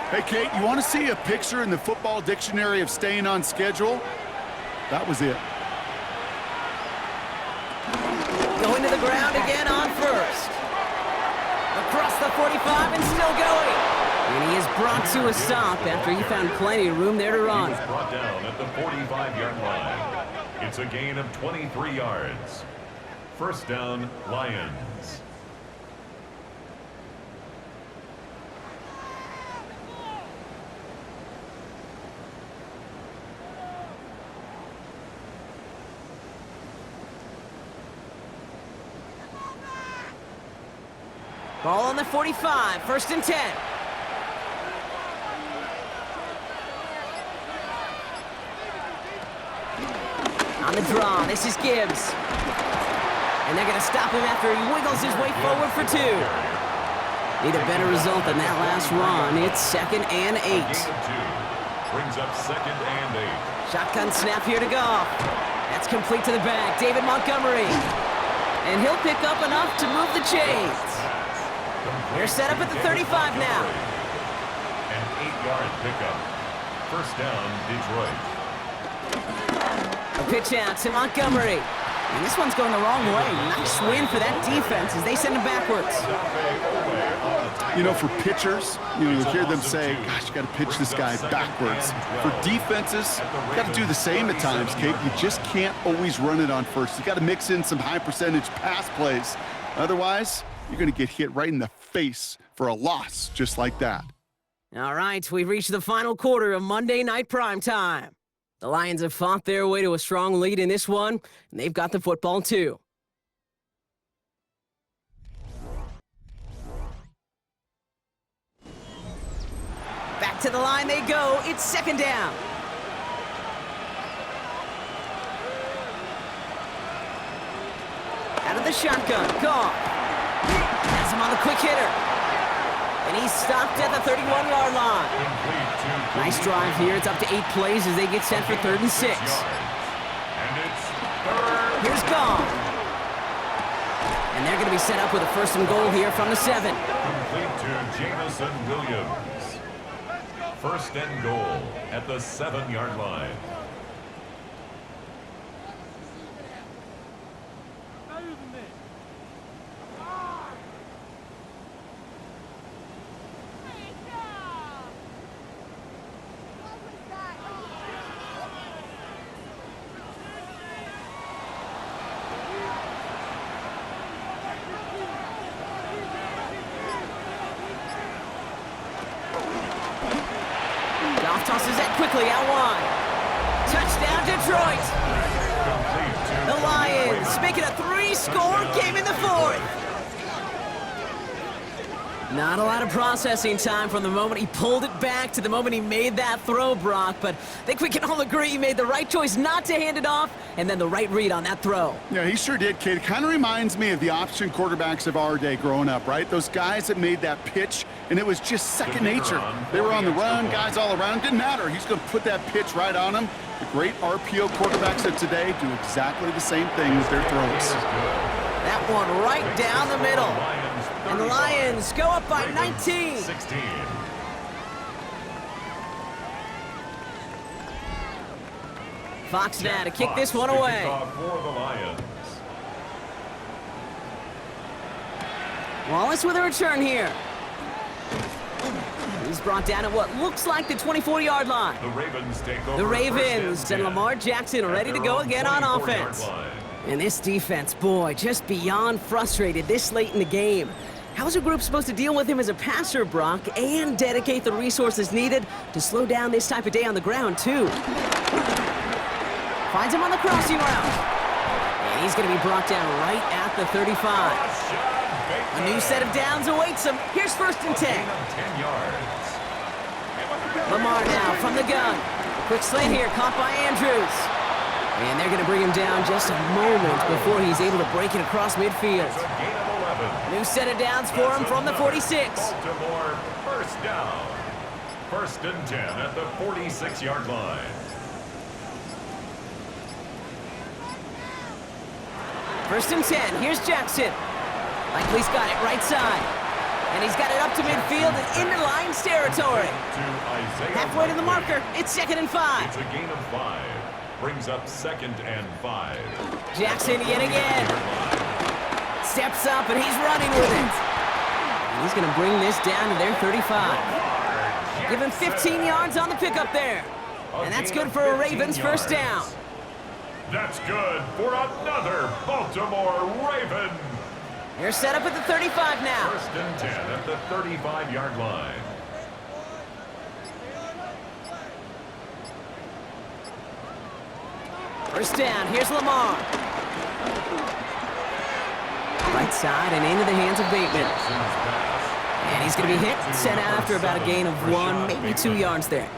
Hey, Kate, you want to see a picture in the football dictionary of staying on schedule? That was it. Going to the ground again on 1st. Across the 45 and still going. And he is brought to a stop after he found plenty of room there to run. He was brought down at the 45-yard line. It's a gain of 23 yards. 1st down, Lions. Ball on the 45, 1st and 10. On the draw, this is Gibbs. And they're going to stop him after he wiggles his way forward for 2. Need a better result than that last run. It's 2nd and 8. Brings up 2nd and 8. Shotgun snap here to Goff. That's complete to the back. David Montgomery. And he'll pick up enough to move the chains. They're set up at the 35 now. An 8-yard pickup. 1st down, Detroit. A pitch out to Montgomery. And this one's going the wrong way. Nice win for that defense as they send him backwards. You know, for pitchers, you hear them say, gosh, you got to pitch this guy backwards. For defenses, you got to do the same at times, Kate. You just can't always run it on first. You got to mix in some high percentage pass plays. Otherwise, you're going to get hit right in the face for a loss just like that. All right, we've reached the final quarter of Monday Night Primetime. The Lions have fought their way to a strong lead in this one, and they've got the football too. Back to the line they go. It's second down. Out of the shotgun. Goff has him on the quick hitter. And he's stopped at the 31-yard line. Nice drive here. It's up to 8 plays as they get set for 3rd and 6. Here's Goff. And they're going to be set up with a 1st and goal here from the 7. Complete to Jamison Williams. 1st and goal at the 7-yard line. Tosses it quickly out wide. Touchdown, Detroit. The Lions make it a 3-score game in the 4th. Not a lot of processing time from the moment he pulled it back to the moment he made that throw, Brock, but I think we can all agree he made the right choice not to hand it off and then the right read on that throw. Yeah, he sure did, Kate. It kind of reminds me of the option quarterbacks of our day growing up, right? Those guys that made that pitch, and it was just second nature. They were on the run, guys all around. Didn't matter. He's going to put that pitch right on them. The great RPO quarterbacks of today do exactly the same thing with their throws. That one right down the middle. And the Lions go up by 19. 16. Fox now to kick this one away. For the Lions. Wallace with a return here. He's brought down at what looks like the 24-yard line. The Ravens take over. The Ravens and Lamar Jackson ready to go again on offense. And this defense, boy, just beyond frustrated this late in the game. How's a group supposed to deal with him as a passer, Brock, and dedicate the resources needed to slow down this type of day on the ground, too? Finds him on the crossing route. And he's going to be brought down right at the 35. A new set of downs awaits him. Here's 1st and 10. 10 yards. Lamar now from the gun. Quick slant here, caught by Andrews. And they're going to bring him down just a moment before he's able to break it across midfield. New set of downs for him from the 46. Baltimore, 1st down. 1st and 10 at the 46-yard line. 1st and 10. Here's Jackson. Likely's got it right side. And he's got it up to midfield and into Lions territory. Halfway to the marker. It's 2nd and 5. It's a gain of 5. Brings up 2nd and 5. Jackson yet again. Steps up and he's running with it. And he's going to bring this down to their 35. Give him 15 yards on the pickup there. And that's good for a Ravens 1st down. That's good for another Baltimore Raven. They're set up at the 35 now. 1st and 10 at the 35-yard line. First down, here's Lamar. Right side and into the hands of Bateman. And he's going to be hit and set out after about a gain of 1, maybe 2 yards there.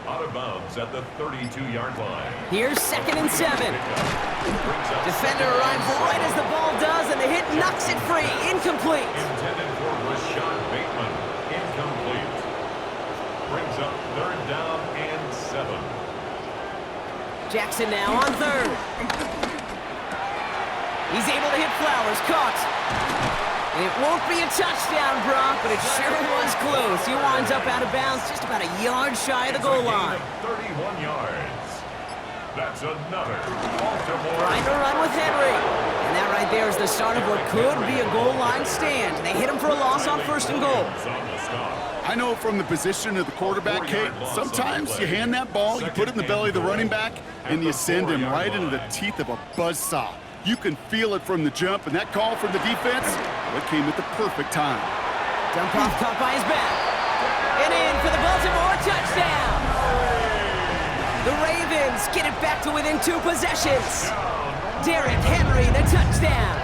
Out of bounds at the 32-yard line. Here's 2nd and 7. Defender arrives right as the ball does, and the hit knocks it free. Incomplete. Intended for Rashad Bateman. Incomplete. Brings up 3rd down and 7. Jackson now on 3rd. He's able to hit Flowers. Caught. And it won't be a touchdown, Brock, but it sure was close. He winds up out of bounds just about a yard shy of the goal line. 31 yards. That's another Baltimore. Trying to run with Henry. And that right there is the start of what could be a goal line stand. They hit him for a loss on 1st and goal. I know from the position of the quarterback, Kate, sometimes you hand that ball, you put it in the belly of the running back, and you send him right into the teeth of a buzzsaw. You can feel it from the jump, and that call from the defense, well, it came at the perfect time. Dump off caught by his back. And in for the Baltimore touchdown. The Ravens get it back to within 2 possessions. Derrick Henry, the touchdown.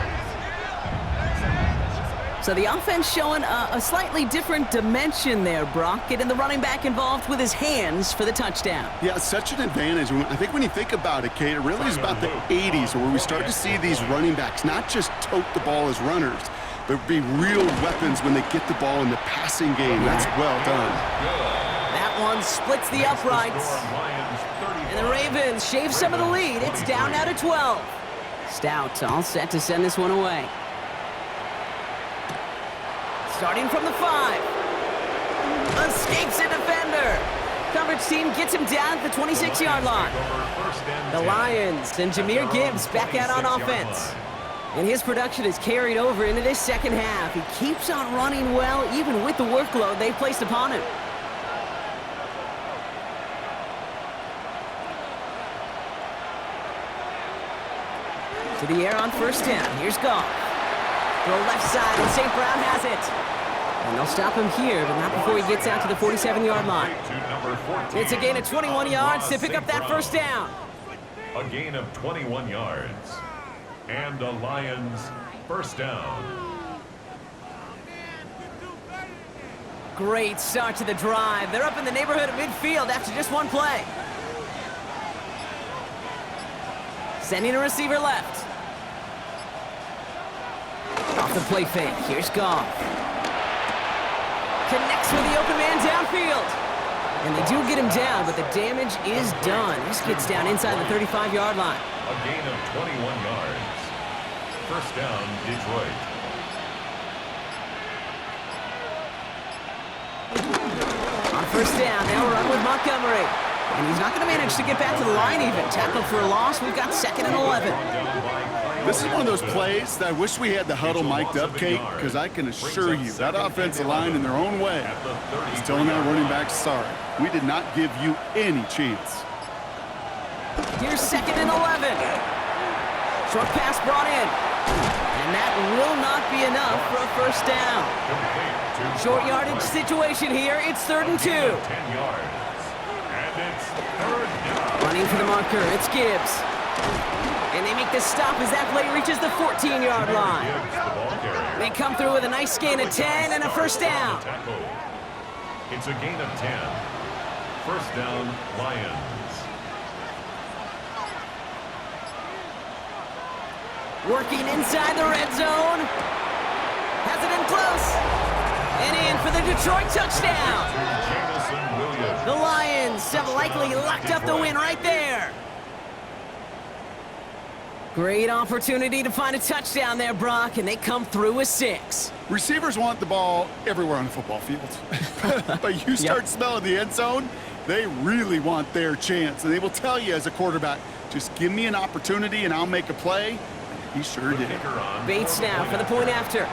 So the offense showing a slightly different dimension there, Brock. Getting the running back involved with his hands for the touchdown. Yeah, such an advantage. I think when you think about it, Kate, it really is about the 80s where we start to see these running backs not just tote the ball as runners, but be real weapons when they get the ball in the passing game. That's well done. That one splits the uprights. And the Ravens shave some of the lead. It's down now to 12. Stout all set to send this one away. Starting from the 5. Escapes a defender. Coverage team gets him down at the 26-yard line. The Lions and Jahmyr Gibbs back out on offense. And his production is carried over into this second half. He keeps on running well, even with the workload they've placed upon him. To the air on 1st down. Here's Goff. Throw left side, and St. Brown has it. And they'll stop him here, but not before he gets out to the 47-yard line. It's a gain of 21 yards to pick up that 1st down. A gain of 21 yards. And the Lions 1st down. Great start to the drive. They're up in the neighborhood of midfield after just one play. Sending a receiver left. Off the play fake. Here's Goff. Connects with the open man downfield. And they do get him down, but the damage is done. This gets down inside the 35-yard line. A gain of 21 yards. 1st down, Detroit. On 1st down, they'll run with Montgomery. And he's not going to manage to get back to the line even. Tackled for a loss. We've got 2nd and 11. This is one of those plays that I wish we had the huddle mic'd up, Kate, because I can assure you that offensive line in their own way is telling that running back, sorry, we did not give you any chance. Here's 2nd and 11. Short pass brought in. And that will not be enough for a 1st down. Short yardage situation here. It's 3rd and 2. 10 yards. And it's 3rd down. Running for the marker. It's Gibbs. And they make the stop as that play reaches the 14-yard line. They come through with a nice gain of 10 and a 1st down. It's a gain of 10. 1st down, Lions. Working inside the red zone. Has it in close. And in for the Detroit touchdown. The Lions have likely locked up the win right there. Great opportunity to find a touchdown there, Brock, and they come through with 6. Receivers want the ball everywhere on the football field. But you start smelling the end zone, they really want their chance. And they will tell you as a quarterback, just give me an opportunity and I'll make a play. He sure did. Bates now for the point after.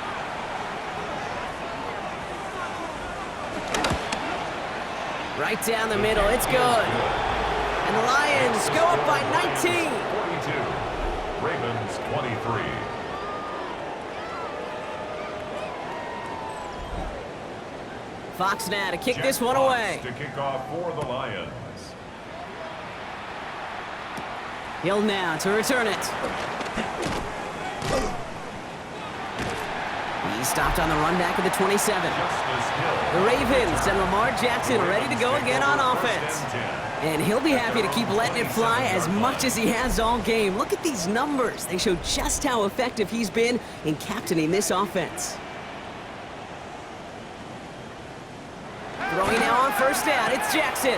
Right down the middle, it's good. And the Lions go up by 19. 42. Ravens 23. Fox now to kick this one away. To kick off for the Lions. Hill now to return it. He's stopped on the run back of the 27. The Ravens and Lamar Jackson ready to go again on offense. And he'll be happy to keep letting it fly as much as he has all game. Look at these numbers. They show just how effective he's been in captaining this offense. Throwing now on 1st down, it's Jackson.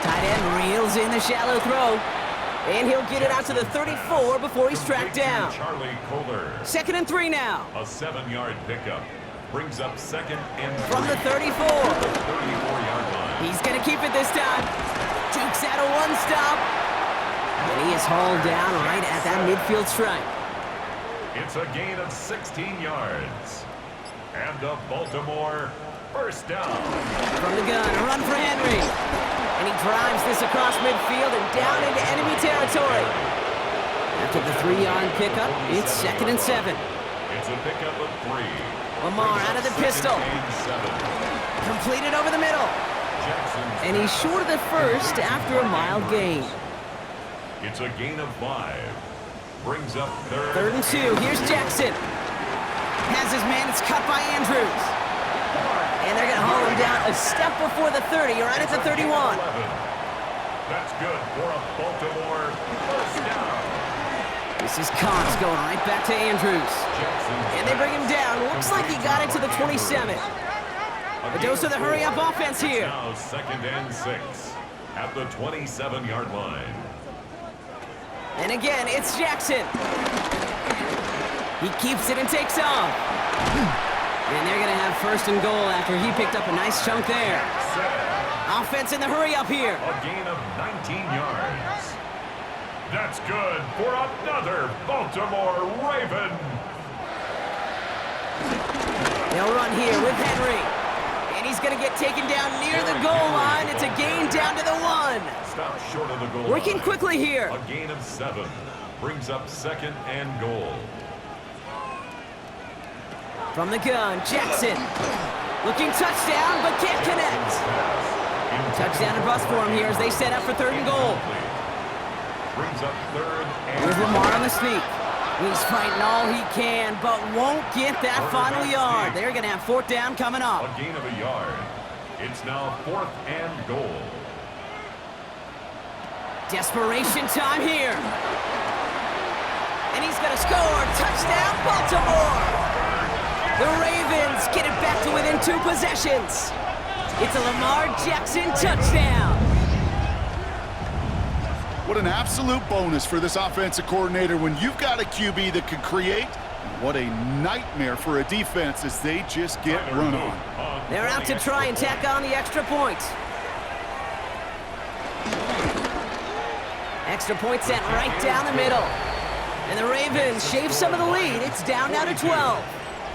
Tight end reels in the shallow throw. And he'll get it out to the 34 before he's tracked down. Charlie Kohler. 2nd and 3 now. A 7-yard pickup. Brings up 2nd and 3. From the 34. 34-yard line. He's going to keep it this time. Dukes out a one stop. And he is hauled down right at that midfield stripe. It's a gain of 16 yards. And the Baltimore first down. From the gun, a run for Henry. And he drives this across midfield and down into enemy territory. After the 3-yard pickup, it's 2nd and 7. It's a pickup of 3. Lamar out of the pistol. Completed over the middle. And he's short of the first after a mild gain. It's a gain of 5. Brings up 3rd and 2. Here's Jackson. Has his man. It's cut by Andrews. And they're going to haul him down a step before the 30, right at the 31. That's good for a Baltimore first down. This is Cox going right back to Andrews. And they bring him down. Looks like he got it to the 27. A dose of the hurry-up offense here. Now 2nd and 6 at the 27-yard line. And again, it's Jackson. He keeps it and takes off. And they're going to have 1st and goal after he picked up a nice chunk there. Offense in the hurry-up here. A gain of 19 yards. That's good for another Baltimore Raven. They'll run here with Henry. And he's going to get taken down near the goal line. It's a gain down to the 1. Stop short of the goal Working line. quickly here. A gain of 7. Brings up 2nd and goal. From the gun, Jackson. Looking touchdown, but can't connect. Touchdown and bust for him here as they set up for 3rd and goal. Brings up 3rd and Here's Lamar on the sneak. He's fighting all he can, but won't get that final yard. They're going to have 4th down coming up. a gain of a yard. It's now 4th and goal. Desperation time here. And he's going to score. Touchdown, Baltimore. The Ravens get it back to within 2 possessions. It's a Lamar Jackson touchdown. What an absolute bonus for this offensive coordinator when you've got a QB that can create. What a nightmare for a defense as they just get run on. They're out to try and tack on the extra point. Extra point sent right down the middle. And the Ravens shave some of the lead. It's down now to 12.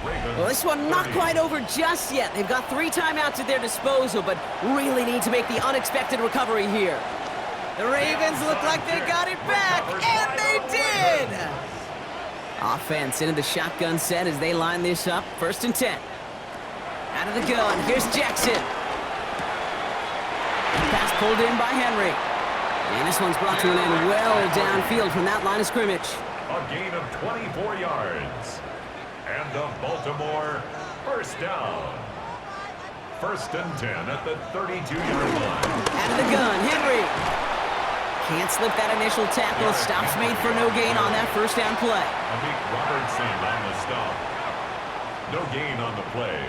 Well, this one not quite over just yet. They've got 3 timeouts at their disposal, but really need to make the unexpected recovery here. The Ravens look like they got it back, and they did! Offense into the shotgun set as they line this up. 1st and 10. Out of the gun, here's Jackson. Pass pulled in by Henry. And this one's brought to an end well downfield from that line of scrimmage. A gain of 24 yards. And the Baltimore first down. 1st and 10 at the 32-yard line. Out of the gun, Henry. Can't slip that initial tackle. Stops made for no gain on that 1st down play. Amik Robertson on the stop. No gain on the play.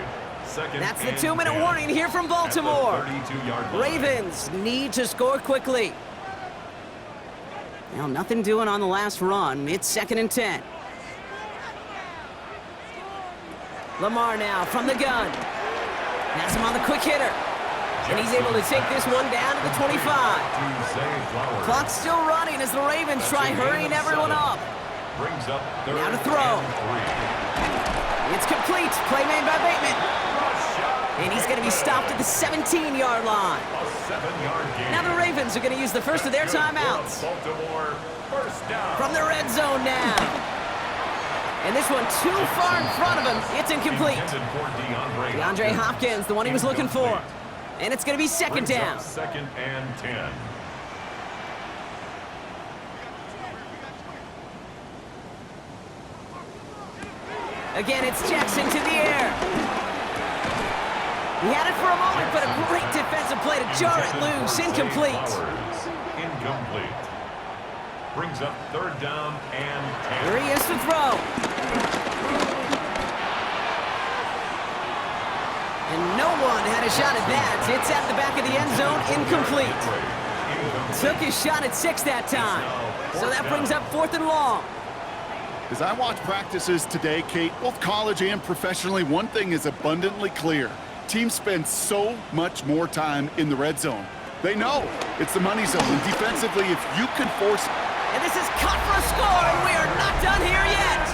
2nd That's the and 2-minute 10 warning here from Baltimore. at the 32-yard line. Ravens need to score quickly. Now, nothing doing on the last run. It's 2nd and 10. Lamar now from the gun. Has him on the quick hitter. And he's able to take this one down to the 25. Clock's still running as the Ravens try hurrying everyone up. Brings up Now to throw. It's complete. Play made by Bateman. And he's going to be stopped at the 17-yard line. A 7-yard gain. Now the Ravens are going to use the first of their timeouts. Baltimore first down. From the red zone now. And this one too far in front of him. It's incomplete. Intended for DeAndre Hopkins, the one he was looking for. And it's going to be 2nd down. 2nd and 10. Again, it's Jackson to the air. He had it for a moment, but a great defensive play to jar it loose. Incomplete. Incomplete. Brings up 3rd down and 10. Here he is to throw. And no one had a shot at that. It's at the back of the end zone, incomplete. Took his shot at 6 that time. So that brings up 4th and long. As I watch practices today, Kate, both college and professionally, one thing is abundantly clear. Teams spend so much more time in the red zone. They know it's the money zone, and defensively, if you can force... And this is cut for a score, and we are not done here yet.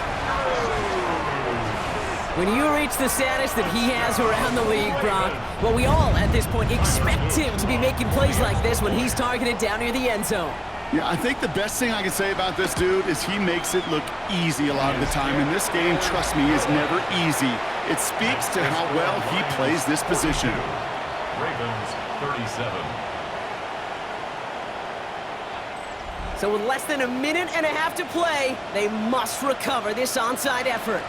When you reach the status that he has around the league, Brock, well, we all, at this point, expect him to be making plays like this when he's targeted down near the end zone. Yeah, I think the best thing I can say about this dude is he makes it look easy a lot of the time. And this game, trust me, is never easy. It speaks to how well he plays this position. Ravens 37. So with less than a minute and a half to play, they must recover this onside effort.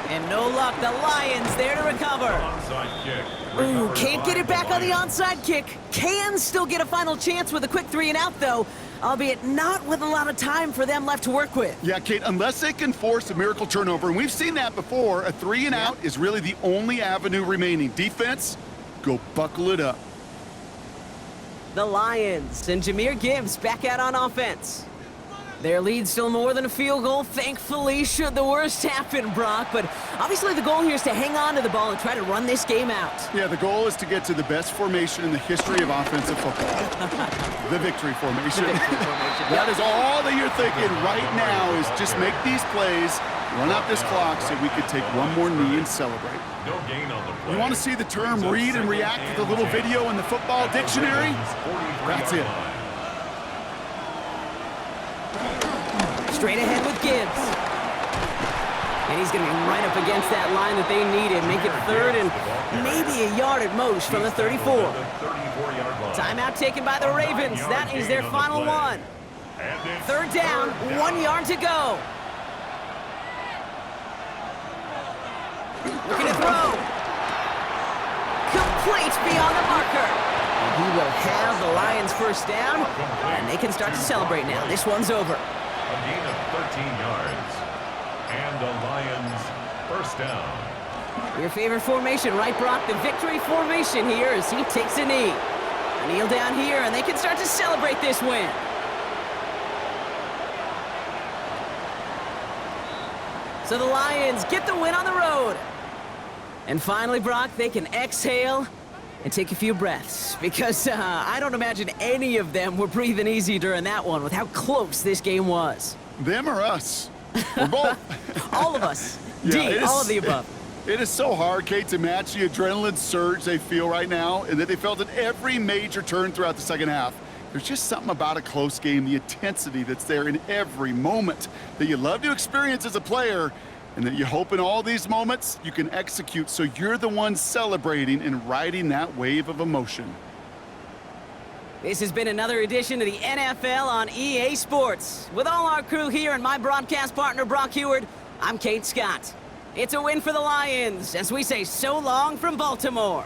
And no luck, the Lions there to recover. Onside kick. Ooh, can't get it back on the onside kick. Can still get a final chance with a quick 3-and-out, though, albeit not with a lot of time for them left to work with. Yeah, Kate, unless they can force a miracle turnover, and we've seen that before, a 3-and-out is really the only avenue remaining. Defense, go buckle it up. The Lions and Jahmyr Gibbs back out on offense. Their lead still more than a field goal, thankfully, should the worst happen, Brock. But obviously the goal here is to hang on to the ball and try to run this game out. Yeah, the goal is to get to the best formation in the history of offensive football. The victory formation. That is all that you're thinking right now is just make these plays, run out this clock so we could take one more knee and celebrate. No gain on the play. You want to see the term read and react to the little video in the football dictionary? That's it. Straight ahead with Gibbs. And he's going to be right up against that line that they needed. Make it third and maybe a yard at most from the 34. Timeout taken by the Ravens. That is their final one. Third down, 1 yard to go. Looking to throw. Complete beyond the marker. And he will have the Lions first down, and they can start to celebrate now. This one's over. A gain of 13 yards. And the Lions first down. Your favorite formation, right, Brock? The victory formation here as he takes a knee. A kneel down here, and they can start to celebrate this win. So the Lions get the win on the road. And finally, Brock, they can exhale and take a few breaths, because I don't imagine any of them were breathing easy during that one with how close this game was. Them or us? We're both. All of us. Yeah, D, all of the above. It is so hard, Kate, to match the adrenaline surge they feel right now and that they felt at every major turn throughout the second half. There's just something about a close game, the intensity that's there in every moment that you love to experience as a player, and that you hope in all these moments you can execute so you're the one celebrating and riding that wave of emotion. This has been another edition of the NFL on EA Sports. With all our crew here and my broadcast partner, Brock Heward, I'm Kate Scott. It's a win for the Lions as we say so long from Baltimore.